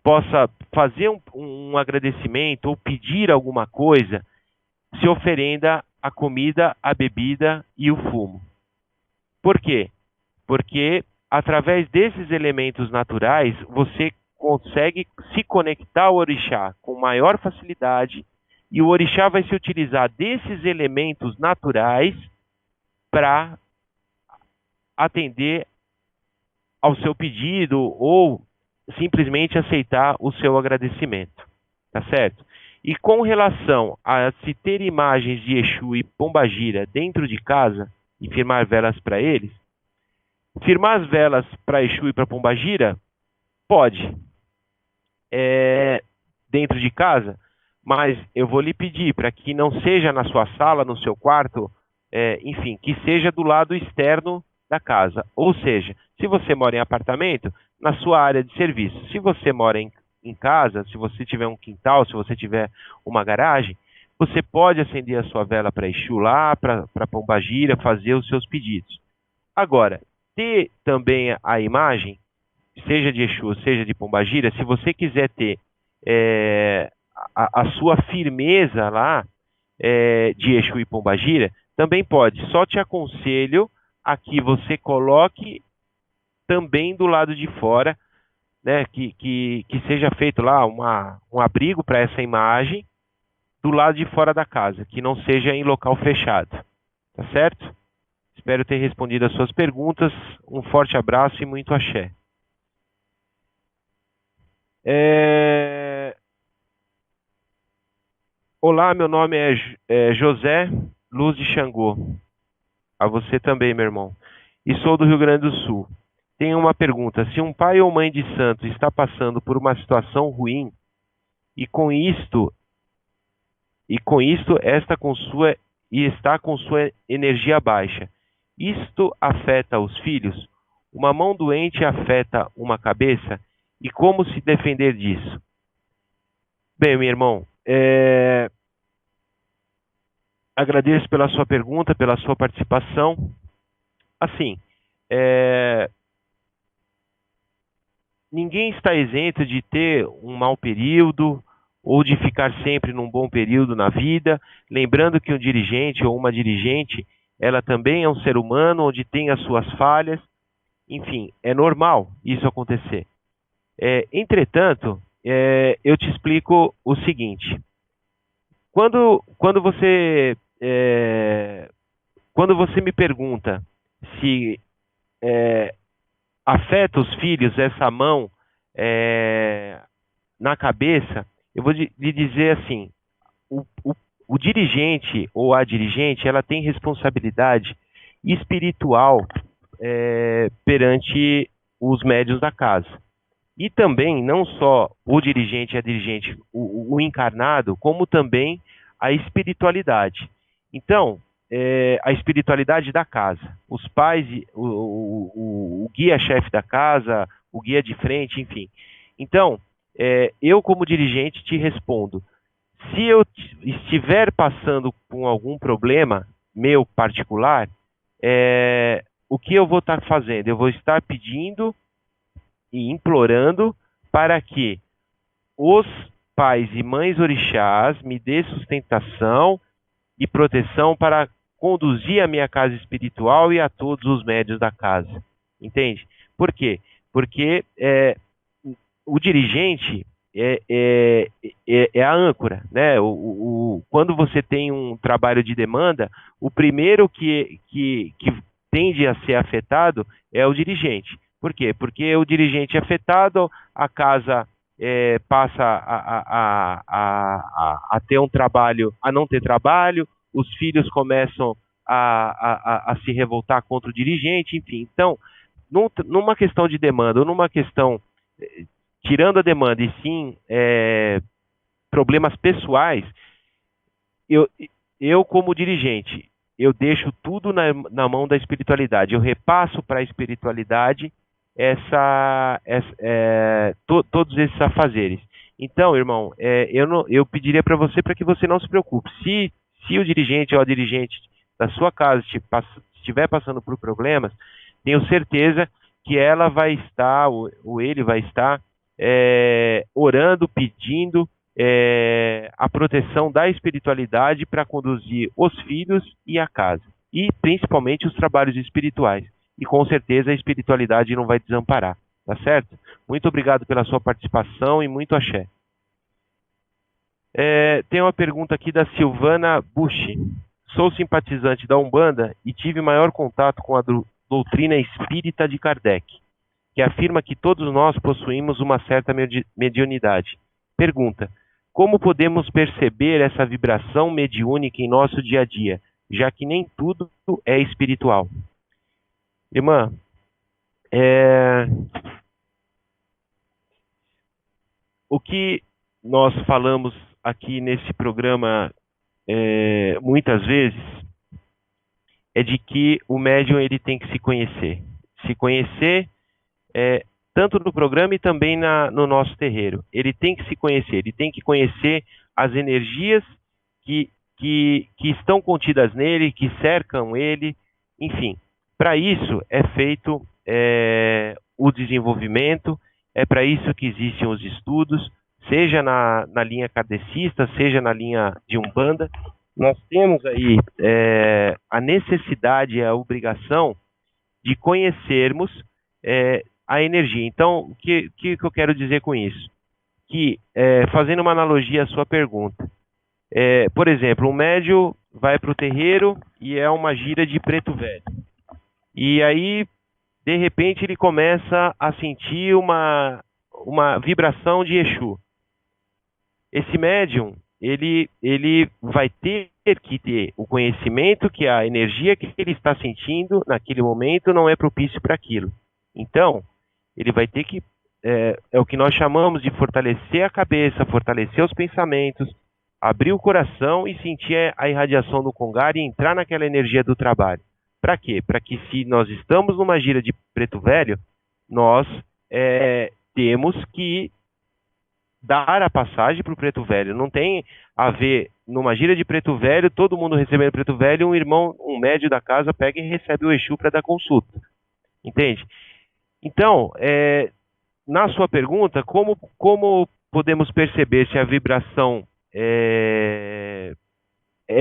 possa fazer um agradecimento ou pedir alguma coisa, se oferenda a comida, a bebida e o fumo. Por quê? Porque através desses elementos naturais, você consegue se conectar ao orixá com maior facilidade, e o orixá vai se utilizar desses elementos naturais para atender ao seu pedido ou simplesmente aceitar o seu agradecimento, tá certo? E com relação a se ter imagens de Exu e Pombagira dentro de casa e firmar velas para eles, firmar as velas para Exu e para Pombagira, pode, dentro de casa, mas eu vou lhe pedir para que não seja na sua sala, no seu quarto enfim, que seja do lado externo da casa. Ou seja, se você mora em apartamento, na sua área de serviço. Se você mora em casa, se você tiver um quintal, se você tiver uma garagem, você pode acender a sua vela para Exu lá, para Pombagira, fazer os seus pedidos. Agora, ter também a imagem, seja de Exu, seja de Pombagira, se você quiser ter a sua firmeza lá, de Exu e Pombagira, também pode. Só te aconselho a que você coloque também do lado de fora, né, que seja feito lá um abrigo para essa imagem do lado de fora da casa, que não seja em local fechado. Tá certo? Espero ter respondido as suas perguntas. Um forte abraço e muito axé. Olá, meu nome é José Luz de Xangô. A você também, meu irmão. E sou do Rio Grande do Sul. Tenho uma pergunta. Se um pai ou mãe de santo está passando por uma situação ruim e com isto está com sua energia baixa, isto afeta os filhos? Uma mão doente afeta uma cabeça? E como se defender disso? Bem, meu irmão, agradeço pela sua pergunta, pela sua participação. Assim, ninguém está isento de ter um mau período ou de ficar sempre num bom período na vida. Lembrando que um dirigente ou uma dirigente, ela também é um ser humano onde tem as suas falhas. Enfim, é normal isso acontecer. Entretanto, eu te explico o seguinte. Quando você me pergunta se afeta os filhos essa mão na cabeça, eu vou lhe dizer assim, o dirigente ou a dirigente, ela tem responsabilidade espiritual perante os médiuns da casa. E também, não só o dirigente e a dirigente, o encarnado, como também a espiritualidade. Então, a espiritualidade da casa. Os pais, o guia-chefe da casa, o guia de frente, enfim. Então, eu como dirigente te respondo. Se eu estiver passando com algum problema meu particular, o que eu vou estar fazendo? Eu vou estar pedindo e implorando para que os pais e mães orixás me dê sustentação e proteção para conduzir a minha casa espiritual e a todos os médios da casa. Entende? Por quê? Porque o dirigente é a âncora, né? Quando você tem um trabalho de demanda, o primeiro que tende a ser afetado é o dirigente. Por quê? Porque o dirigente é afetado, a casa passa a ter um trabalho, a não ter trabalho, os filhos começam a se revoltar contra o dirigente, enfim. Então, numa questão de demanda, ou numa questão, tirando a demanda e sim problemas pessoais, eu como dirigente, eu deixo tudo na mão da espiritualidade, eu repasso para a espiritualidade todos esses afazeres. Então, irmão, eu pediria para você para que você não se preocupe. Se o dirigente ou a dirigente da sua casa estiver passando por problemas, tenho certeza que ela vai estar, ou ele vai estar, orando, pedindo a proteção da espiritualidade para conduzir os filhos e a casa. E principalmente os trabalhos espirituais. E com certeza a espiritualidade não vai desamparar, tá certo? Muito obrigado pela sua participação e muito axé. Tem uma pergunta aqui da Silvana Bushi. Sou simpatizante da Umbanda e tive maior contato com a doutrina espírita de Kardec, que afirma que todos nós possuímos uma certa mediunidade. Pergunta: como podemos perceber essa vibração mediúnica em nosso dia a dia, já que nem tudo é espiritual? Irmã, o que nós falamos aqui nesse programa muitas vezes é de que o médium ele tem que se conhecer. Se conhecer tanto no programa e também no nosso terreiro. Ele tem que se conhecer, ele tem que conhecer as energias que estão contidas nele, que cercam ele, enfim. Para isso é feito o desenvolvimento, é para isso que existem os estudos, seja na linha kardecista, seja na linha de Umbanda. Nós temos aí a necessidade, a obrigação de conhecermos a energia. Então, o que eu quero dizer com isso? Que, fazendo uma analogia à sua pergunta, por exemplo, um médium vai para o terreiro e é uma gira de preto velho. E aí, de repente, ele começa a sentir uma vibração de Exu. Esse médium, ele vai ter que ter o conhecimento que a energia que ele está sentindo naquele momento não é propício para aquilo. Então, ele vai ter que, é o que nós chamamos de fortalecer a cabeça, fortalecer os pensamentos, abrir o coração e sentir a irradiação do Congar e entrar naquela energia do trabalho. Para quê? Para que, se nós estamos numa gira de preto velho, nós temos que dar a passagem para o preto velho. Não tem a ver, numa gira de preto velho, todo mundo recebendo preto velho, um médium da casa pega e recebe o Exu para dar consulta. Entende? Então, na sua pergunta, como podemos perceber se a vibração é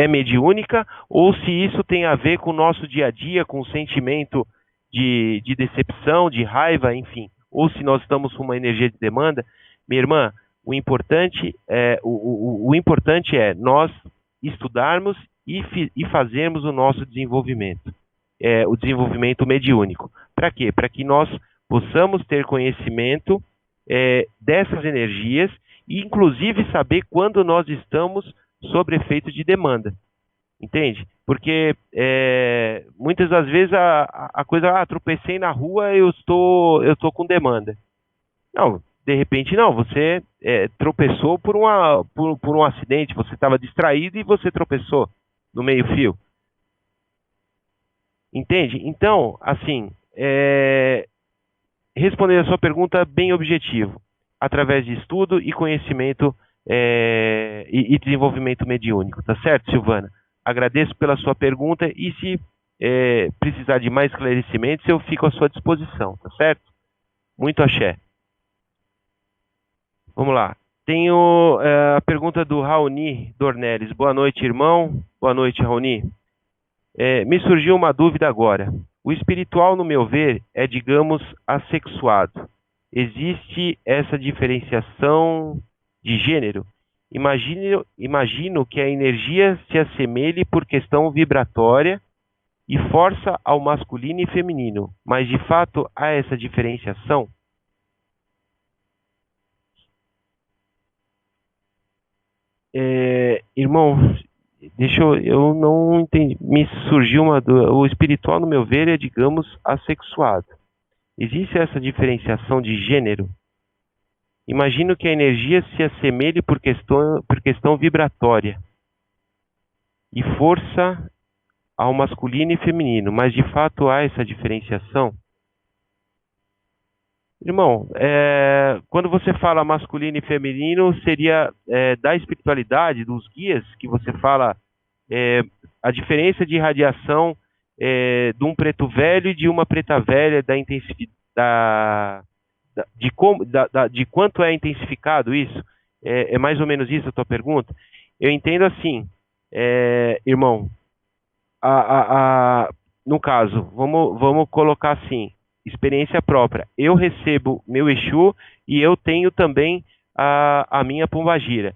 mediúnica ou se isso tem a ver com o nosso dia a dia, com o sentimento de decepção, de raiva, enfim, ou se nós estamos com uma energia de demanda? Minha irmã, o importante é nós estudarmos e fazermos o nosso desenvolvimento, o desenvolvimento mediúnico. Para quê? Para que nós possamos ter conhecimento dessas energias e, inclusive, saber quando nós estamos sob efeito de demanda. Entende? Porque muitas das vezes a coisa, tropecei na rua, eu estou com demanda. Não, de repente não, você tropeçou por um acidente, você estava distraído e você tropeçou no meio-fio. Entende? Então, assim, responder a sua pergunta bem objetivo, através de estudo e conhecimento e desenvolvimento mediúnico, tá certo, Silvana? Agradeço pela sua pergunta e se precisar de mais esclarecimentos, eu fico à sua disposição, tá certo? Muito axé. Vamos lá. Tenho a pergunta do Raoni Dornelles. Boa noite, irmão. Boa noite, Raoni. Me surgiu uma dúvida agora. O espiritual, no meu ver, é, digamos, assexuado. Existe essa diferenciação de gênero? Imagino que a energia se assemelhe por questão vibratória e força ao masculino e feminino, mas de fato há essa diferenciação? Irmão, eu não entendi. Me surgiu uma dúvida. O espiritual, no meu ver, é, digamos, assexuado. Existe essa diferenciação de gênero? Imagino que a energia se assemelhe por questão vibratória e força ao masculino e feminino, mas de fato há essa diferenciação? Irmão, quando você fala masculino e feminino, seria da espiritualidade, dos guias, que você fala a diferença de radiação de um preto velho e de uma preta velha, da intensidade, de quanto é intensificado isso? É mais ou menos isso a tua pergunta? Eu entendo assim, irmão, no caso, vamos colocar assim, experiência própria. Eu recebo meu Exu e eu tenho também a minha pombagira.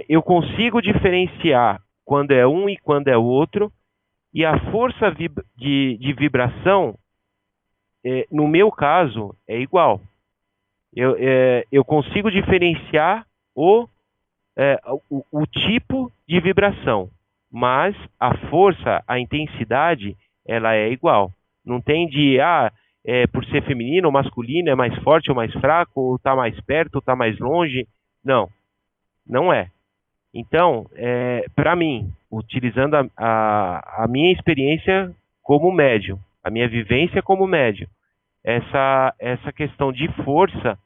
Eu consigo diferenciar quando é um e quando é o outro, e a força de vibração, no meu caso, é igual. Eu consigo diferenciar o tipo de vibração, mas a força, a intensidade, ela é igual. Não tem de, por ser feminino ou masculino, é mais forte ou mais fraco, ou está mais perto, ou está mais longe. Não, não é. Então, para mim, utilizando a minha experiência como médium, a minha vivência como médium, essa questão de força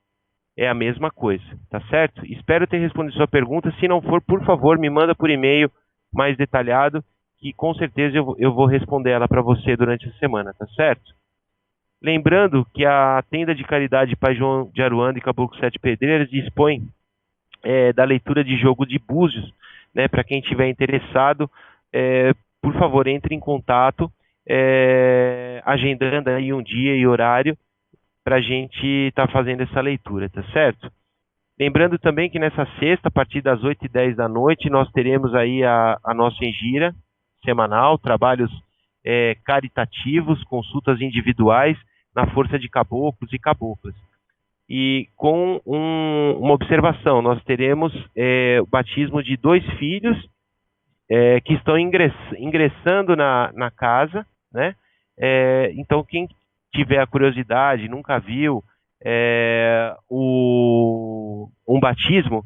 é a mesma coisa, tá certo? Espero ter respondido sua pergunta. Se não for, por favor, me manda por e-mail mais detalhado, que com certeza eu vou responder ela para você durante a semana, tá certo? Lembrando que a tenda de caridade Pai João de Aruanda e Caboclo Sete Pedreiras dispõe da leitura de jogo de búzios, né? Para quem estiver interessado, por favor, entre em contato, agendando aí um dia e horário para a gente estar fazendo essa leitura, tá certo? Lembrando também que nessa sexta, a partir das 8h10 da noite, nós teremos aí a nossa Engira semanal, trabalhos caritativos, consultas individuais na força de caboclos e caboclas. E com uma observação, nós teremos o batismo de 2 filhos que estão ingressando na casa, né? Então, quem tiver a curiosidade, nunca viu um batismo,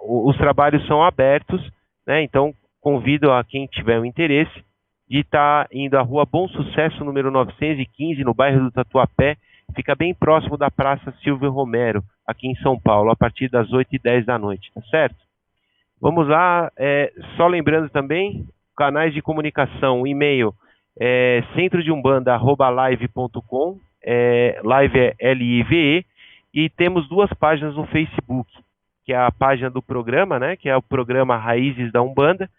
os trabalhos são abertos, né? Então, convido a quem tiver o interesse de estar indo à Rua Bom Sucesso, número 915, no bairro do Tatuapé. Fica bem próximo da Praça Silvio Romero, aqui em São Paulo, a partir das 8h10 da noite, tá certo? Vamos lá, só lembrando também, canais de comunicação, o e-mail centrodeumbanda@live.com, live é L-I-V-E, e temos 2 páginas no Facebook, que é a página do programa, né, que é o programa Raízes da Umbanda,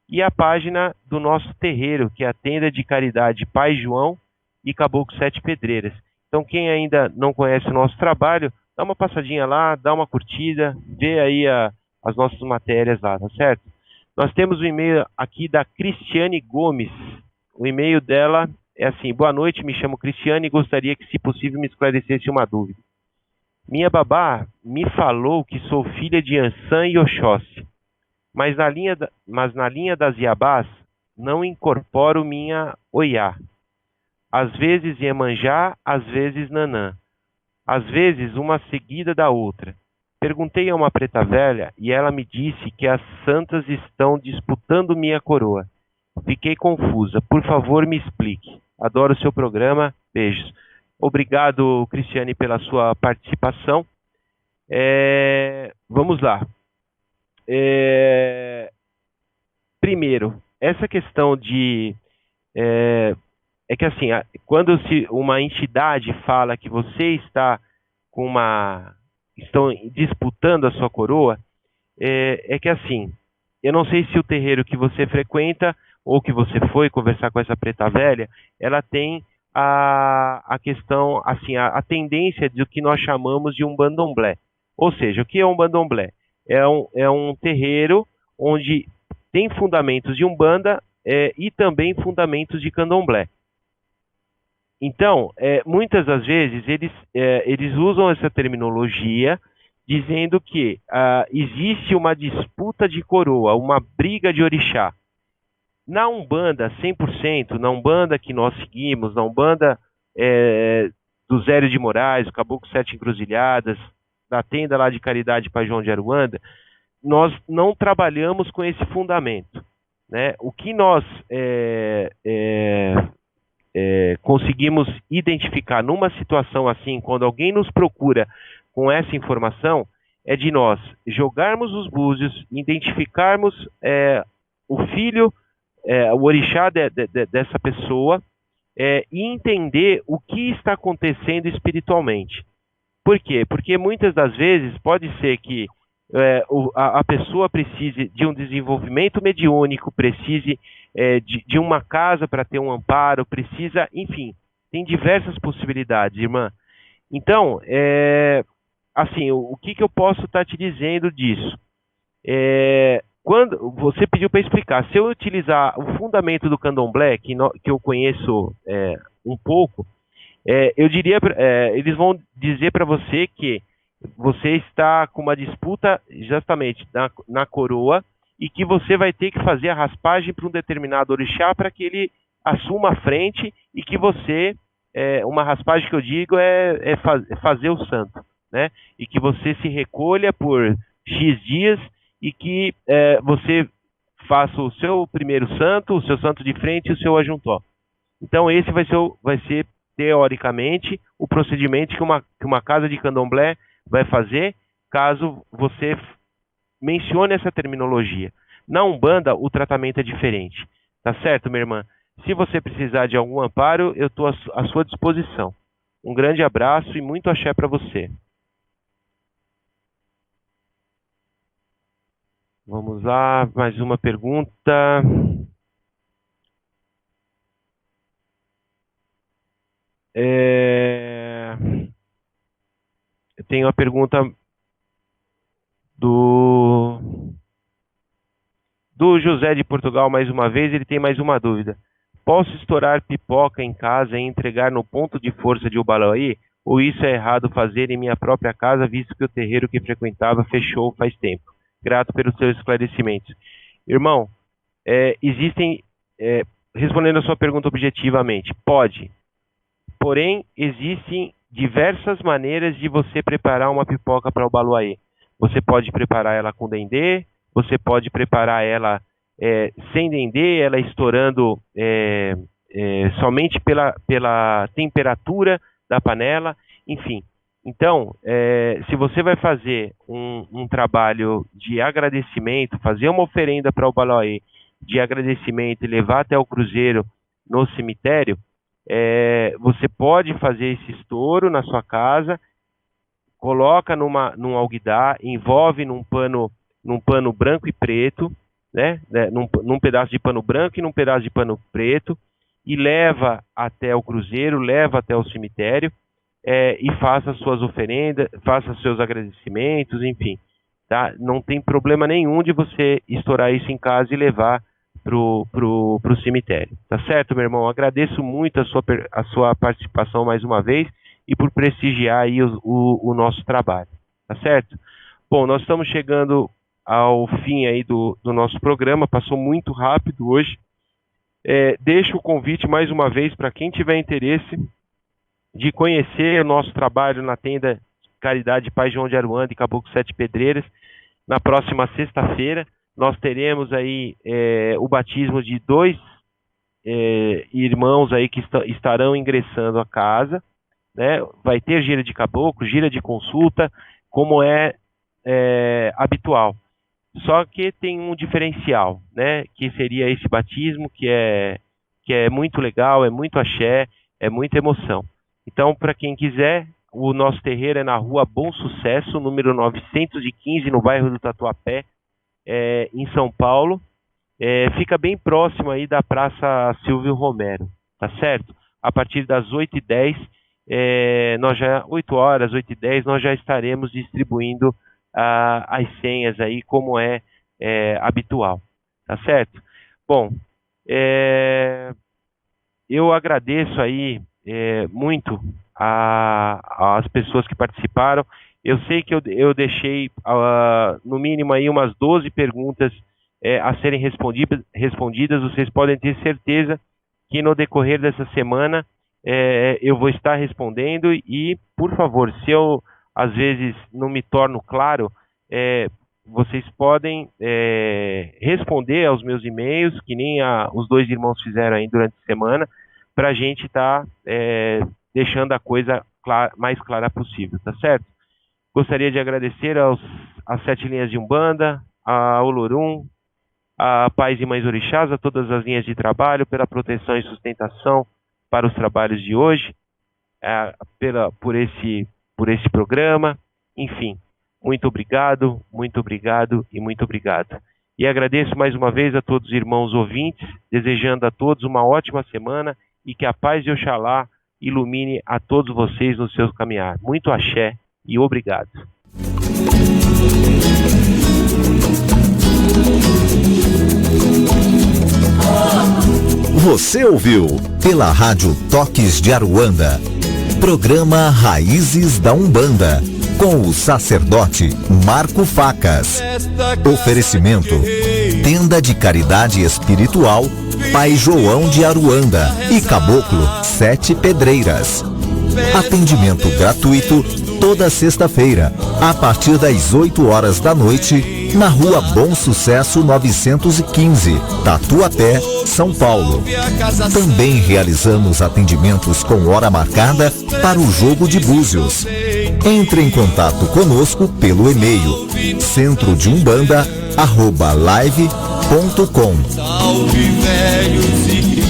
e a página do nosso terreiro, que é a Tenda de Caridade Pai João e Caboclo Sete Pedreiras. Então, quem ainda não conhece o nosso trabalho, dá uma passadinha lá, dá uma curtida, vê aí as nossas matérias lá, tá certo? Nós temos o e-mail aqui da Cristiane Gomes. O e-mail dela é assim: boa noite, me chamo Cristiane e gostaria que, se possível, me esclarecesse uma dúvida. Minha babá me falou que sou filha de Ançã e Oxóssi, mas na linha das Iabás não incorporo minha Oiá. Às vezes Iemanjá, às vezes Nanã. Às vezes uma seguida da outra. Perguntei a uma preta velha e ela me disse que as santas estão disputando minha coroa. Fiquei confusa. Por favor, me explique. Adoro o seu programa. Beijos. Obrigado, Cristiane, pela sua participação. Vamos lá. Primeiro, essa questão de... É que assim, quando uma entidade fala que você está com estão disputando a sua coroa, é que assim, eu não sei se o terreiro que você frequenta ou que você foi conversar com essa preta velha, ela tem a questão, assim, a tendência do que nós chamamos de um bandomblé. Ou seja, o que é um bandomblé? É um terreiro onde tem fundamentos de umbanda e também fundamentos de candomblé. Então, muitas das vezes, eles usam essa terminologia dizendo que existe uma disputa de coroa, uma briga de orixá. Na Umbanda, 100%, na Umbanda que nós seguimos, na Umbanda do Zélio de Moraes, o Caboclo Sete Encruzilhadas, da tenda lá de Caridade Pai João de Aruanda, nós não trabalhamos com esse fundamento, né? O que nós conseguimos identificar numa situação assim, quando alguém nos procura com essa informação, é de nós jogarmos os búzios, identificarmos o filho, o orixá dessa pessoa, e entender o que está acontecendo espiritualmente. Por quê? Porque muitas das vezes pode ser que a pessoa precise de um desenvolvimento mediúnico, precise de uma casa para ter um amparo, precisa, enfim, tem diversas possibilidades, irmã. Então, assim, o que eu posso estar te dizendo disso? Quando você pediu para explicar, se eu utilizar o fundamento do candomblé, que eu conheço um pouco, eu diria, eles vão dizer para você que você está com uma disputa justamente na coroa e que você vai ter que fazer a raspagem para um determinado orixá para que ele assuma a frente e que você, uma raspagem que eu digo fazer o santo, né? E que você se recolha por X dias e que você faça o seu primeiro santo, o seu santo de frente e o seu ajuntó. Então esse vai ser teoricamente o procedimento que uma casa de candomblé vai fazer caso você mencione essa terminologia. Na Umbanda o tratamento é diferente, tá certo, minha irmã? Se você precisar de algum amparo, eu estou à sua disposição. Um grande abraço e muito axé para você. Vamos lá, mais uma pergunta. Eu tenho a pergunta do José de Portugal mais uma vez. Ele tem mais uma dúvida. Posso estourar pipoca em casa e entregar no ponto de força de Ubaloaí? Ou isso é errado fazer em minha própria casa, visto que o terreiro que frequentava fechou faz tempo? Grato pelos seus esclarecimentos. Irmão, respondendo a sua pergunta objetivamente, pode. Porém, existem diversas maneiras de você preparar uma pipoca para o Ubaloaí. Você pode preparar ela com dendê, você pode preparar ela sem dendê, ela estourando somente pela temperatura da panela, enfim. Então, se você vai fazer um trabalho de agradecimento, fazer uma oferenda para o Ubaloaí de agradecimento e levar até o cruzeiro no cemitério, você pode fazer esse estouro na sua casa, coloca num alguidar, envolve num pano branco e preto, né, num pedaço de pano branco e num pedaço de pano preto, e leva até o cruzeiro, leva até o cemitério, e faça suas oferendas, faça seus agradecimentos, enfim. Tá? Não tem problema nenhum de você estourar isso em casa e levar pro cemitério. Tá certo, meu irmão? Agradeço muito a sua participação mais uma vez e por prestigiar aí o nosso trabalho. Tá certo? Bom, nós estamos chegando ao fim aí do nosso programa, passou muito rápido hoje. Deixo o convite mais uma vez para quem tiver interesse de conhecer o nosso trabalho na tenda Caridade Pai João de Aruanda e Caboclo Sete Pedreiras. Na próxima sexta-feira nós teremos aí o batismo de 2 irmãos aí que estarão ingressando à casa, né? Vai ter gira de caboclo, gira de consulta, como é habitual. Só que tem um diferencial, né? Que seria esse batismo, que é muito legal, é muito axé, é muita emoção. Então, para quem quiser, o nosso terreiro é na rua Bom Sucesso, número 915, no bairro do Tatuapé, em São Paulo. Fica bem próximo aí da Praça Silvio Romero, tá certo? A partir das 8h10, 8 horas, 8h10, nós já estaremos distribuindo as senhas aí, como é habitual, tá certo? Bom, eu agradeço aí muito as pessoas que participaram. Eu sei que eu deixei no mínimo aí umas 12 perguntas a serem respondidas. Vocês podem ter certeza que no decorrer dessa semana eu vou estar respondendo e, por favor, se eu às vezes não me torno claro, vocês podem responder aos meus e-mails, que nem os 2 irmãos fizeram aí durante a semana, para a gente estar deixando a coisa mais clara possível, tá certo? Gostaria de agradecer às 7 linhas de Umbanda, a Olorum, a Pais e Mães Orixás, a todas as linhas de trabalho, pela proteção e sustentação para os trabalhos de hoje, por esse programa, enfim, muito obrigado e muito obrigado. E agradeço mais uma vez a todos os irmãos ouvintes, desejando a todos uma ótima semana e que a paz de Oxalá ilumine a todos vocês no seu caminhar. Muito axé e obrigado. Você ouviu pela Rádio Toques de Aruanda, programa Raízes da Umbanda, com o sacerdote Marco Facas. Oferecimento: Tenda de Caridade Espiritual Pai João de Aruanda e Caboclo Sete Pedreiras. Atendimento gratuito toda sexta-feira, a partir das 8 horas da noite, na Rua Bom Sucesso 915, Tatuapé, São Paulo. Também realizamos atendimentos com hora marcada para o jogo de búzios. Entre em contato conosco pelo e-mail centrodeumbanda@live.com. Salve velhos e